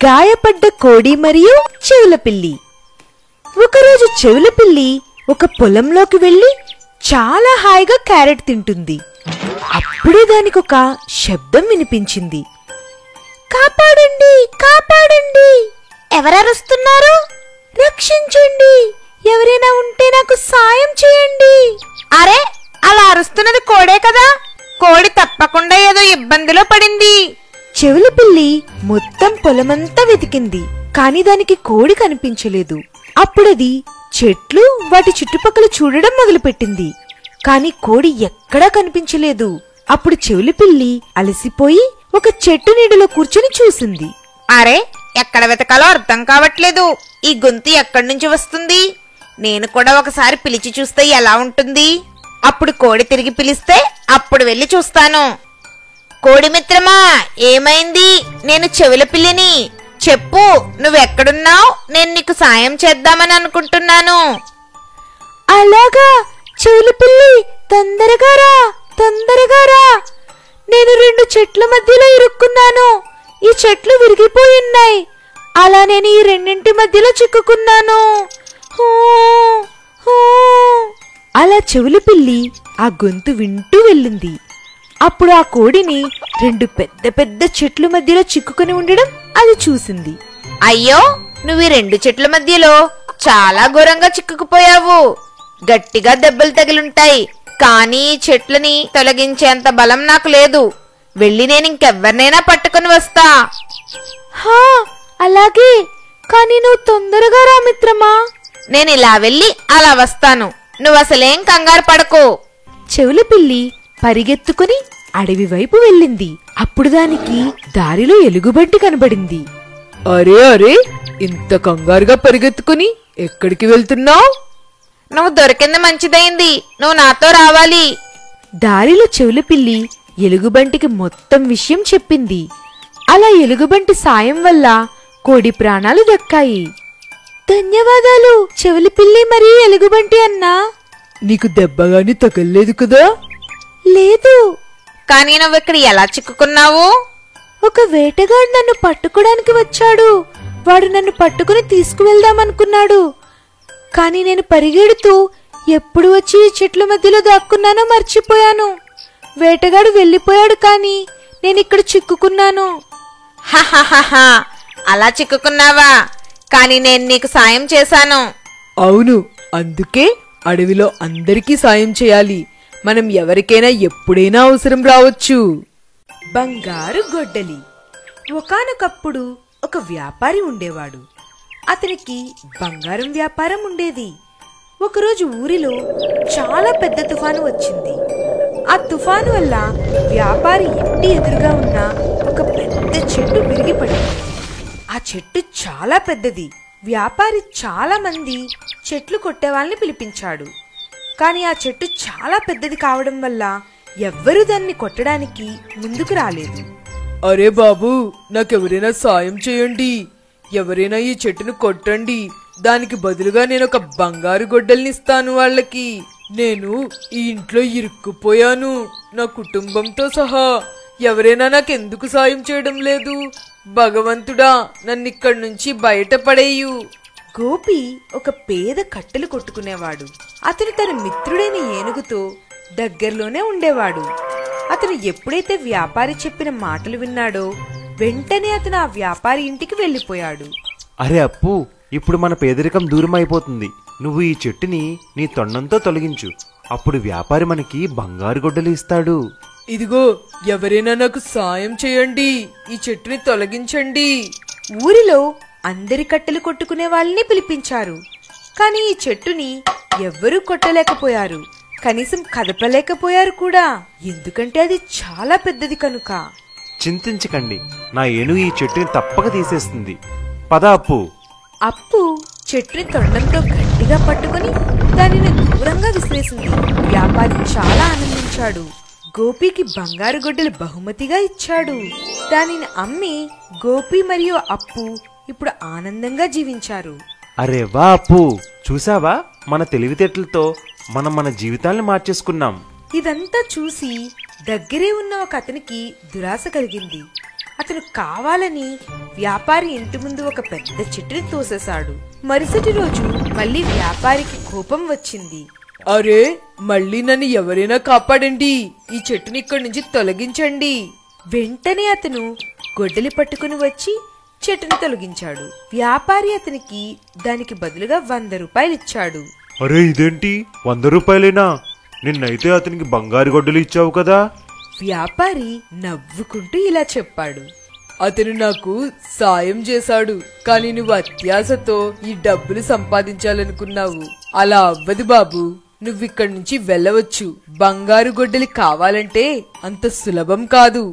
గాయపడ్డ కోడి మరియు చెవులపిల్లి. ఒకరోజు చెవులపిల్లి ఒక పొలంలోకి వెళ్లి చాలా హాయిగా క్యారెట్ తింటుంది. అప్పుడే దానికొక శబ్దం వినిపించింది. కాపాడండి, కాపాడండి! ఎవరరుస్తున్నారు? రక్షించండి! ఎవరైనా ఉంటే నాకు సాయం చేయండి! అరే, అలా అరుస్తున్నది కోడే కదా! కోడి తప్పకుండా ఏదో ఇబ్బందిలో పడింది. చెవులపిల్లి మొత్తం పొలమంతా వెతికింది, కాని దానికి కోడి కనిపించలేదు. అప్పుడది చెట్లు వాటి చుట్టుపక్కల చూడడం మొదలుపెట్టింది, కాని కోడి ఎక్కడా కనిపించలేదు. అప్పుడు చెవులపిల్లి అలసిపోయి ఒక చెట్టు నీడలో కూర్చుని చూసింది. అరే, ఎక్కడ వెతకాలో అర్థం కావట్లేదు. ఈ గొంతు ఎక్కడి నుంచి వస్తుంది? నేను కూడా ఒకసారి పిలిచి చూస్తే ఎలా ఉంటుంది? అప్పుడు కోడి తిరిగి పిలిస్తే అప్పుడు వెళ్లి చూస్తాను. కోడి మిత్రమా, ఏమైంది? నేను చెవులపిల్లిని. చెప్పు, నువ్వెక్కడున్నావు? నేను నీకు సాయం చేద్దామని అనుకుంటున్నాను. అలాగా చెవులపిల్లి, తొందరగా రా, తొందరగా రా. నేను 2 చెట్ల మధ్యలో ఇరుక్కున్నాను. ఈ చెట్లు విరిగిపోయున్నాయి. అలా నేను ఈ 2 మధ్యలో చిక్కుకున్నాను. అలా చెవులపిల్లి ఆ గొంతు వింటూ వెళ్ళింది. అప్పుడు ఆ కోడిని 2 పెద్ద పెద్ద చెట్ల మధ్యలో చిక్కుకుని ఉండడం అది చూసింది. అయ్యో, నువ్వు ఈ 2 చెట్ల మధ్యలో చాలా ఘోరంగా చిక్కుకుపోయావు. గట్టిగా దెబ్బలు తగిలుంటాయి. కానీ చెట్లని తొలగించేంత బలం నాకు లేదు. వెళ్ళి నేను ఇంకెవ్వరినైనా పట్టుకుని వస్తా. హా, అలాగే. కానీ నువ్వు తొందరగా రా మిత్రమా. నేను ఇలా వెళ్ళి అలా వస్తాను. నువ్వసలేం కంగారు పడకు. చెవులపిల్లి పరిగెత్తుకుని అడవి వైపు వెళ్ళింది. అప్పుడు దానికి దారిలో ఎలుగుబంటి కనబడింది. అరే అరే, ఇంత కంగారుగా పరిగెత్తుకుని ఎక్కడికి వెళ్తున్నావు? నువ్వు దొరికింది మంచిదైంది. నువ్వు నాతో రావాలి. దారిలో చెవులపిల్లి ఎలుగుబంటికి మొత్తం విషయం చెప్పింది. అలా ఎలుగుబంటి సాయం వల్ల కోడి ప్రాణాలు దక్కాయి. ధన్యవాదాలు చెవులపిల్లి మరియు ఎలుగుబంటి అన్నా. నీకు దెబ్బగాని తగల్లేదు కదా? లేదు. కానీ నువ్వు ఇక్కడ ఎలా చిక్కుకున్నావు? ఒక వేటగాడు నన్ను పట్టుకోడానికి వచ్చాడు. వాడు నన్ను పట్టుకుని తీసుకువెళ్దామనుకున్నాడు. కాని నేను పరిగెడుతూ ఎప్పుడు వచ్చి ఈ చెట్ల మధ్యలో దాక్కున్నానో మర్చిపోయాను. వేటగాడు వెళ్లిపోయాడు, కాని నేనిక్కడ చిక్కుకున్నాను. హహహహా, అలా చిక్కుకున్నావా? కాని నేను నీకు సాయం చేశాను. అవును, అందుకే అడవిలో అందరికీ సాయం చేయాలి. మనం ఎవరికైనా ఎప్పుడైనా అవసరం రావచ్చు. బంగారు గొడ్డలి. ఒకానొకప్పుడు ఒక వ్యాపారి ఉండేవాడు. అతనికి బంగారం వ్యాపారం ఉండేది. ఒకరోజు ఊరిలో చాలా పెద్ద తుఫాను వచ్చింది. ఆ తుఫాను వల్ల వ్యాపారి ఇంటి ఎదురుగా ఉన్న ఒక పెద్ద చెట్టు విరిగిపడింది. ఆ చెట్టు చాలా పెద్దది. వ్యాపారి చాలా మంది చెట్లు కొట్టే వాళ్ళని పిలిపించాడు. కాని ఆ చెట్టు చాలా పెద్దది కావడం వల్ల ఎవ్వరూ దాన్ని కొట్టడానికి ముందుకు రాలేదు. అరే బాబు, నాకెవరైనా సాయం చేయండి. ఎవరైనా ఈ చెట్టును కొట్టండి. దానికి బదులుగా నేను ఒక బంగారు గొడ్డల్నిస్తాను వాళ్ళకి. నేను ఈ ఇంట్లో ఇరుక్కుపోయాను, నా కుటుంబంతో సహా. ఎవరైనా నాకెందుకు సాయం చేయడం లేదు? భగవంతుడా, నన్నిక్కడి నుంచి బయటపడేయు. గోపి ఒక పేద కట్టెలు కొట్టుకునేవాడు. అతను తన మిత్రుడైన ఏనుగుతో దగ్గరలోనే ఉండేవాడు. అతను ఎప్పుడైతే వ్యాపారి చెప్పిన మాటలు విన్నాడో వెంటనే అతను ఆ వ్యాపారి ఇంటికి వెళ్లిపోయాడు. అరే అప్పు, ఇప్పుడు మన పేదరికం దూరం అయిపోతుంది. నువ్వు ఈ చెట్టుని నీ తొండంతో తొలగించు. అప్పుడు వ్యాపారి మనకి బంగారు గొడ్డలు ఇస్తాడు. ఇదిగో, ఎవరైనా నాకు సాయం చేయండి. ఈ చెట్టుని తొలగించండి. ఊరిలో అందరి కట్టెలు కొట్టుకునే వాళ్ళని పిలిపించారు. కాని ఈ చెట్టుని ఎవ్వరూ కొట్టలేకపోయారు. కనీసం కదపలేకపోయారు కూడా. ఎందుకంటే అది చాలా పెద్దది కనుక. చింతించకండి, నా ఏనుగు ఈ చెట్టుని తప్పక తీసేస్తుంది. పద అప్పు. అప్పు చెట్టుని తొండంతో గట్టిగా పట్టుకుని దానిని దూరంగా విసిరేసింది. వ్యాపారి చాలా ఆనందించాడు. గోపికి బంగారు గొడ్డలు బహుమతిగా ఇచ్చాడు. దానిని అమ్మి గోపి మరియు అప్పు ఇప్పుడు ఆనందంగా జీవించారు. అరే వా అప్పు, చూసావా, మన తెలివితేటలతో మనం మన జీవితాల్ని మార్చేసుకున్నాం. ఇదంతా చూసి దగ్గరే ఉన్న ఒక అతనికి దురాశ కలిగింది. అతను కావాలని వ్యాపారి ఇంటి ముందు ఒక పెద్ద చెట్టుని తోసేశాడు. మరుసటి రోజు మళ్ళీ వ్యాపారికి కోపం వచ్చింది. అరే, మళ్ళీ నన్ను ఎవరైనా కాపాడండి, ఈ చెట్టుని ఇక్కడి నుంచి తొలగించండి. వెంటనే అతను గొడ్డలి పట్టుకుని వచ్చి చెట్టుని తొలగించాడు. వ్యాపారి అతనికి దానికి బదులుగా 100 రూపాయలు ఇచ్చాడు. అరే ఇదేంటి 100 రూపాయలేనా? నిన్నైతే అతనికి బంగారు గొడ్డలు ఇచ్చావు కదా. వ్యాపారి నవ్వుకుంటూ ఇలా చెప్పాడు. అతను నాకు సాయం చేశాడు, కానీ నువ్వు అత్యాశతో ఈ డబ్బులు సంపాదించాలనుకున్నావు. అలా అవ్వదు బాబు, నువ్విక్కడి నుంచి వెళ్ళవచ్చు. బంగారు గొడ్డలి కావాలంటే అంత సులభం కాదు.